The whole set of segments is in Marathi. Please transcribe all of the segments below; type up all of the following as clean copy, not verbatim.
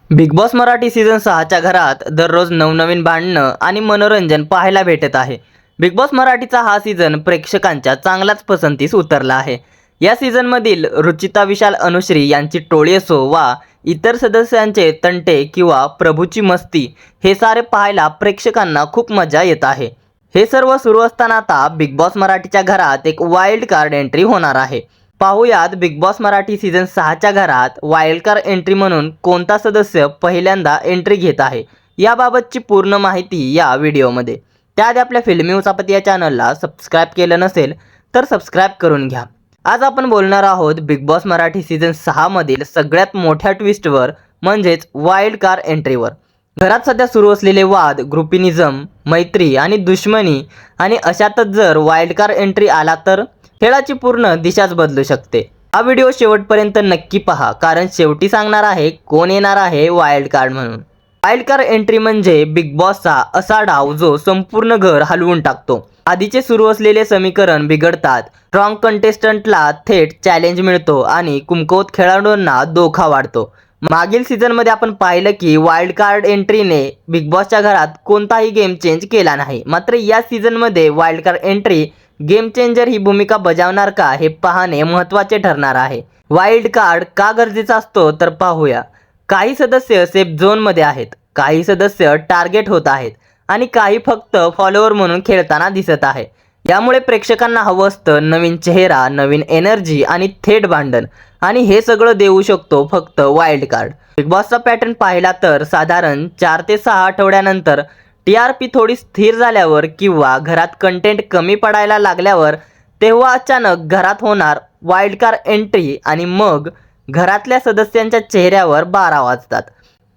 बिग बॉस मराठी सीझन 6च्या घरात दररोज नवनवीन भांडणं आणि मनोरंजन पाहायला भेटत आहे. बिग बॉस मराठीचा हा सीझन प्रेक्षकांच्या चांगलाच पसंतीस उतरला आहे. या सीझनमधील रुचिता विशाल अनुश्री यांची टोळी असो वा इतर सदस्यांचे तंटे किंवा प्रभूची मस्ती, हे सारे पाहायला प्रेक्षकांना खूप मजा येत आहे. हे सर्व सुरू असताना आता बिग बॉस मराठीच्या घरात एक वाईल्ड कार्ड एंट्री होणार आहे. पाहुयात बिग बॉस मराठी सीझन 6च्या घरात वाईल्ड कार्ड एंट्री म्हणून कोणता सदस्य पहिल्यांदा एंट्री घेत आहे, याबाबतची पूर्ण माहिती या व्हिडिओमध्ये. त्याआधी आपल्या फिल्मी उचापती या चॅनलला सबस्क्राईब केलं नसेल तर सबस्क्राईब करून घ्या. आज आपण बोलणार आहोत बिग बॉस मराठी सीझन 6 मधील सगळ्यात मोठ्या ट्विस्टवर, म्हणजेच वाईल्ड कार्ड एंट्रीवर. घरात सध्या सुरू असलेले वाद, ग्रुपिनिझम, मैत्री आणि दुश्मनी, आणि अशातच जर वाईल्ड कार्ड एंट्री आला तर खेळाची पूर्ण दिशाच बदलू शकते. हा व्हिडिओ शेवटपर्यंत नक्की पहा, कारण शेवटी सांगणार आहे कोण येणार आहे वाईल्ड कार्ड म्हणून. वाईल्ड कार्ड एंट्री म्हणजे बिग बॉसचा असा डाव जो संपूर्ण घर हलवून टाकतो. आधीचे सुरू असलेले समीकरण बिघडतात, स्ट्रॉंग कंटेस्टंटला थेट चॅलेंज मिळतो आणि कमकुवत खेळाडूंना धोका वाढतो. मागील सीझनमध्ये आपण पाहिलं की वाईल्ड कार्ड एंट्रीने बिग बॉसच्या घरात कोणताही गेम चेंज केला नाही. मात्र या सीझनमध्ये wild card entry game changer ही भूमिका बजावणार का, हे पाहणे महत्त्वाचे ठरणार आहे. वाईल्ड कार्ड का गरजेचा असतो तर पाहूया. काही सदस्य सेफ झोनमध्ये आहेत, काही सदस्य टार्गेट होत आहेत आणि काही फक्त फॉलोअर म्हणून खेळताना दिसत आहे. यामुळे प्रेक्षकांना हवं असतं नवीन चेहरा, नवीन एनर्जी आणि थेट भांडण, आणि हे सगळं देऊ शकतो फक्त वाईल्ड कार्ड. बिग बॉसचा पॅटर्न पाहिला तर साधारण 4 ते 6 आठवड्यानंतर TRP थोडी स्थिर झाल्यावर किंवा घरात कंटेंट कमी पडायला लागल्यावर, तेव्हा अचानक घरात होणार वाईल्ड कार्ड एंट्री आणि मग घरातल्या सदस्यांच्या चेहऱ्यावर 12 वाजतात.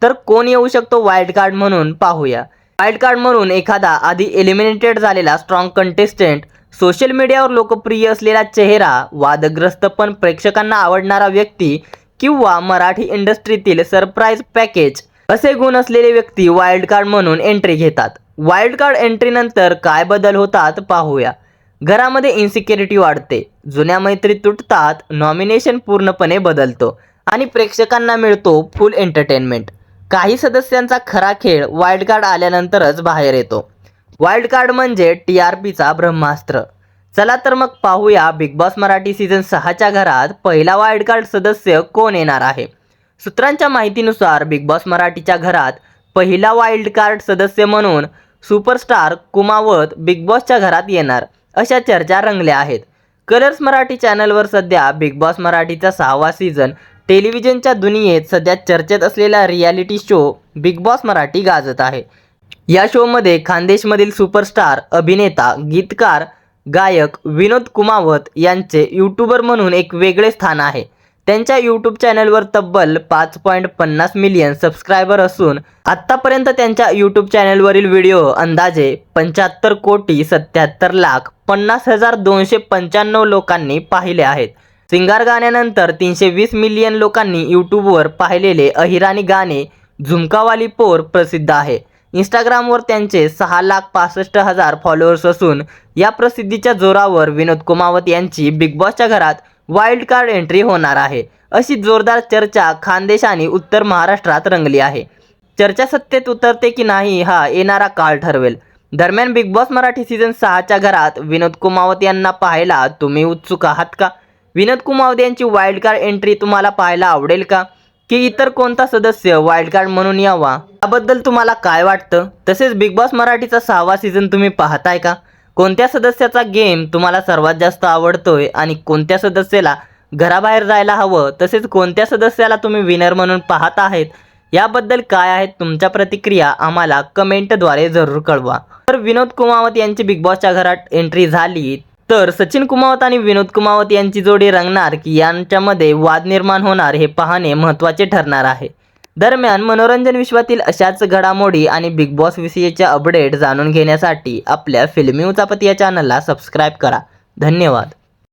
तर कोण येऊ शकतो वाईल्ड कार्ड म्हणून पाहूया. वाईल्ड कार्ड म्हणून एखादा आधी एलिमिनेटेड झालेला स्ट्रॉंग कंटेस्टंट, सोशल मीडियावर लोकप्रिय असलेला चेहरा, वादग्रस्त पण प्रेक्षकांना आवडणारा व्यक्ती, किंवा मराठी इंडस्ट्रीतील सरप्राईज पॅकेज असे गुण असलेले व्यक्ती वाईल्ड कार्ड म्हणून एंट्री घेतात. वाईल्ड कार्ड एंट्रीनंतर काय बदल होतात पाहूया. घरामध्ये इन्सिक्युरिटी वाढते, जुन्या मैत्री तुटतात, नॉमिनेशन पूर्णपणे बदलतो आणि प्रेक्षकांना मिळतो फुल एंटरटेनमेंट. काही सदस्यांचा खरा खेळ वाईल्ड कार्ड आल्यानंतरच बाहेर येतो. वाईल्ड कार्ड म्हणजे TRPचा ब्रह्मास्त्र. चला तर मग पाहूया बिग बॉस मराठी सीझन 6च्या घरात पहिला वाईल्ड कार्ड सदस्य कोण येणार आहे. सूत्रांच्या माहितीनुसार बिग बॉस मराठीच्या घरात पहिला वाईल्ड कार्ड सदस्य म्हणून सुपरस्टार कुमावत बिग बॉसच्या घरात येणार, अशा चर्चा रंगल्या आहेत. कलर्स मराठी चॅनलवर सध्या बिग बॉस मराठीचा 6वा सीझन टेलिव्हिजनच्या दुनियेत सध्या चर्चेत असलेला reality show big boss Marathi गाजत आहे. या शोमध्ये खानदेशमधील सुपरस्टार, अभिनेता, गीतकार, गायक विनोद कुमावत यांचे यूट्यूबर म्हणून एक वेगळे स्थान आहे. त्यांच्या यूट्यूब चॅनलवर तब्बल 5.50 मिलियन सबस्क्रायबर असून आत्तापर्यंत त्यांच्या यूट्यूब चॅनलवरील व्हिडिओ अंदाजे 75,70,50,295 लोकांनी पाहिले आहेत. सिंगार गाण्यानंतर 320 मिलियन लोकांनी यूट्यूबवर पाहिलेले अहिराणी गाणे झुमकावाली पोर प्रसिद्ध आहे. इंस्टाग्रामवर त्यांचे 6,65,000 फॉलोअर्स असून या प्रसिद्धीच्या जोरावर विनोद कुमावत यांची बिग बॉसच्या घरात वाईल्ड कार्ड एंट्री होणार आहे, अशी जोरदार चर्चा खानदेश आणि उत्तर महाराष्ट्रात रंगली आहे. चर्चा सत्तेत उतरते की नाही हा येणारा काळ ठरवेल. दरम्यान बिग बॉस मराठी सीझन 6च्या घरात विनोद कुमावत यांना पाहायला तुम्ही उत्सुक आहात का? विनोद कुमावत यांची वाईल्ड कार्ड एंट्री तुम्हाला पाहायला आवडेल का, की इतर कोणता सदस्य वाईल्ड कार्ड म्हणून यावा, याबद्दल तुम्हाला काय वाटतं? तसेच बिग बॉस मराठीचा 6वा सीझन तुम्ही पाहताय का? कोणत्या सदस्याचा गेम तुम्हाला सर्वात जास्त आवडतोय आणि कोणत्या सदस्याला घराबाहेर जायला हवं, तसेच कोणत्या सदस्याला तुम्ही विनर म्हणून पाहत आहेत, याबद्दल काय आहेत तुमच्या प्रतिक्रिया आम्हाला कमेंटद्वारे जरूर कळवा. तर विनोद कुमावत यांची बिग बॉसच्या घरात एंट्री झाली तर सचिन कुमावत आणि विनोद कुमावत यांची जोडी रंगणार की यांच्यामध्ये वाद निर्माण होणार, हे पाहणे महत्त्वाचे ठरणार आहे. दरम्यान मनोरंजन विश्वातील अशाच घडामोडी आणि बिग बॉस विषयीचे अपडेट जाणून घेण्यासाठी आपल्या फिल्मी उचापती या चॅनलला सबस्क्राईब करा. धन्यवाद.